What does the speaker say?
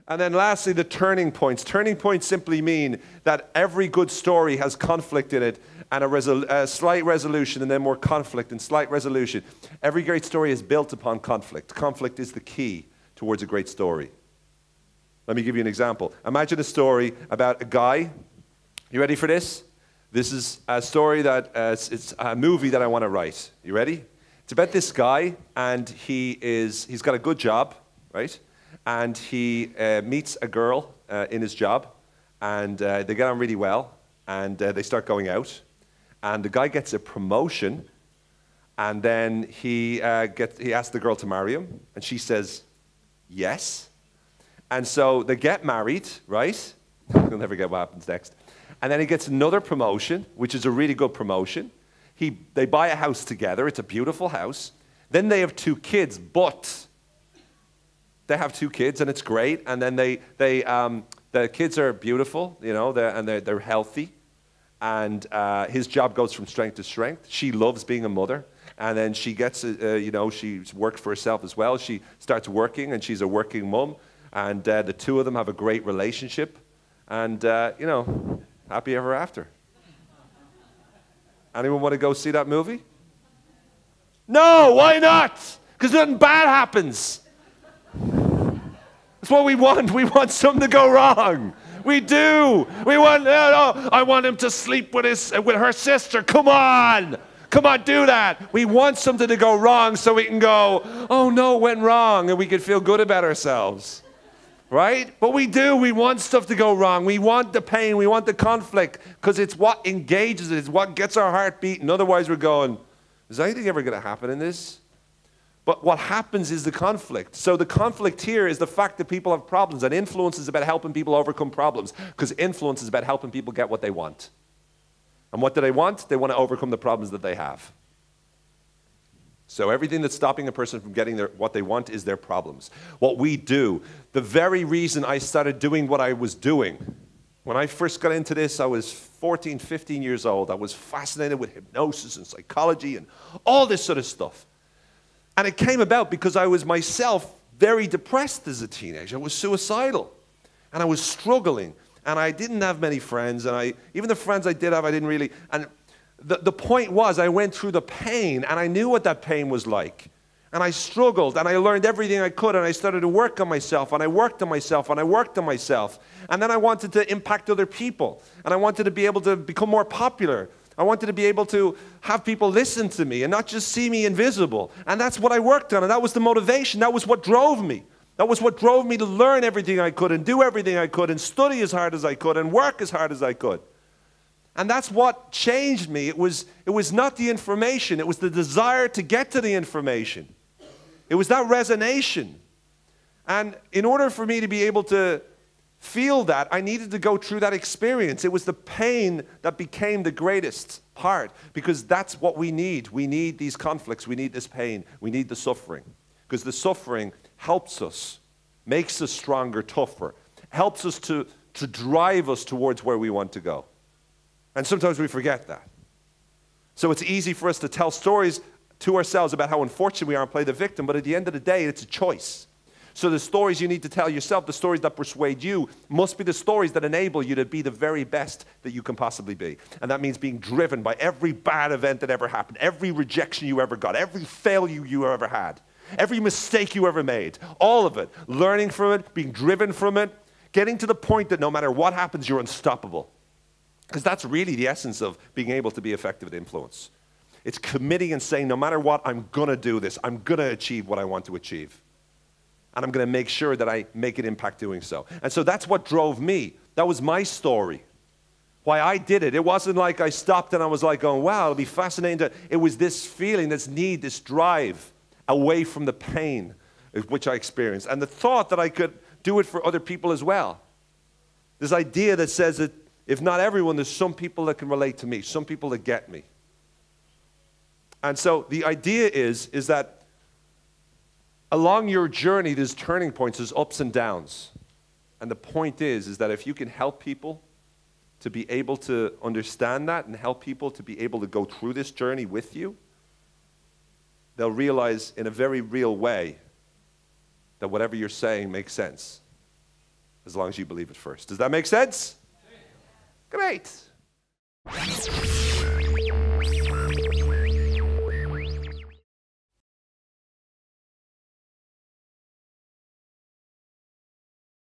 And then lastly, the turning points. Turning points simply mean that every good story has conflict in it and a slight resolution and then more conflict and slight resolution. Every great story is built upon conflict. Conflict is the key towards a great story. Let me give you an example. Imagine a story about a guy. You ready for this? This is a story that, it's a movie that I want to write. You ready? It's about this guy, and he's got a good job, right? And he meets a girl in his job, and they get on really well, and they start going out. And the guy gets a promotion, and then he asks the girl to marry him, and she says yes. And so they get married, right? You'll never get what happens next. And then he gets another promotion, which is a really good promotion. They buy a house together. It's a beautiful house. Then they have 2 kids, but they have 2 kids, and it's great. And then the kids are beautiful, you know, they're healthy. And his job goes from strength to strength. She loves being a mother. And then she gets, you know, she's worked for herself as well. She starts working, and she's a working mom. And the 2 of them have a great relationship. And, you know, happy ever after. Anyone want to go see that movie? No, why not? Because nothing bad happens. That's what we want. We want something to go wrong. We do. We want, I want him to sleep with her sister. Come on. Come on, do that. We want something to go wrong so we can go, oh no, it went wrong, and we can feel good about ourselves. Right? But we do. We want stuff to go wrong. We want the pain. We want the conflict because it's what engages it. It's what gets our heart beating. Otherwise, we're going, is anything ever going to happen in this? But what happens is the conflict. So the conflict here is the fact that people have problems, and influence is about helping people overcome problems because influence is about helping people get what they want. And what do they want? They want to overcome the problems that they have. So everything that's stopping a person from getting what they want is their problems. What we do, the very reason I started doing what I was doing, when I first got into this, I was 14, 15 years old. I was fascinated with hypnosis and psychology and all this sort of stuff. And it came about because I was myself very depressed as a teenager. I was suicidal. And I was struggling. And I didn't have many friends. And even the friends I did have, I didn't really... And the point was, I went through the pain, and I knew what that pain was like. And I struggled, and I learned everything I could, and I started to work on myself, and I worked on myself, and I worked on myself. And then I wanted to impact other people, and I wanted to be able to become more popular. I wanted to be able to have people listen to me and not just see me invisible. And that's what I worked on, and that was the motivation. That was what drove me. That was what drove me to learn everything I could and do everything I could and study as hard as I could and work as hard as I could. And that's what changed me. It was not the information. It was the desire to get to the information. It was that resonation. And in order for me to be able to feel that, I needed to go through that experience. It was the pain that became the greatest part, because that's what we need. We need these conflicts. We need this pain. We need the suffering, because the suffering helps us, makes us stronger, tougher, helps us to drive us towards where we want to go. And sometimes we forget that. So it's easy for us to tell stories to ourselves about how unfortunate we are and play the victim, but at the end of the day, it's a choice. So the stories you need to tell yourself, the stories that persuade you, must be the stories that enable you to be the very best that you can possibly be. And that means being driven by every bad event that ever happened, every rejection you ever got, every failure you ever had, every mistake you ever made, all of it, learning from it, being driven from it, getting to the point that no matter what happens, you're unstoppable. Because that's really the essence of being able to be effective at influence. It's committing and saying, no matter what, I'm going to do this. I'm going to achieve what I want to achieve. And I'm going to make sure that I make an impact doing so. And so that's what drove me. That was my story. Why I did it. It wasn't like I stopped and I was like going, wow, it'll be fascinating. It was this feeling, this need, this drive away from the pain which I experienced. And the thought that I could do it for other people as well. This idea that says that if not everyone, there's some people that can relate to me, some people that get me. And so the idea is that along your journey, there's turning points, there's ups and downs. And the point is that if you can help people to be able to understand that and help people to be able to go through this journey with you, they'll realize in a very real way that whatever you're saying makes sense. as long as you believe it first. Does that make sense? Great.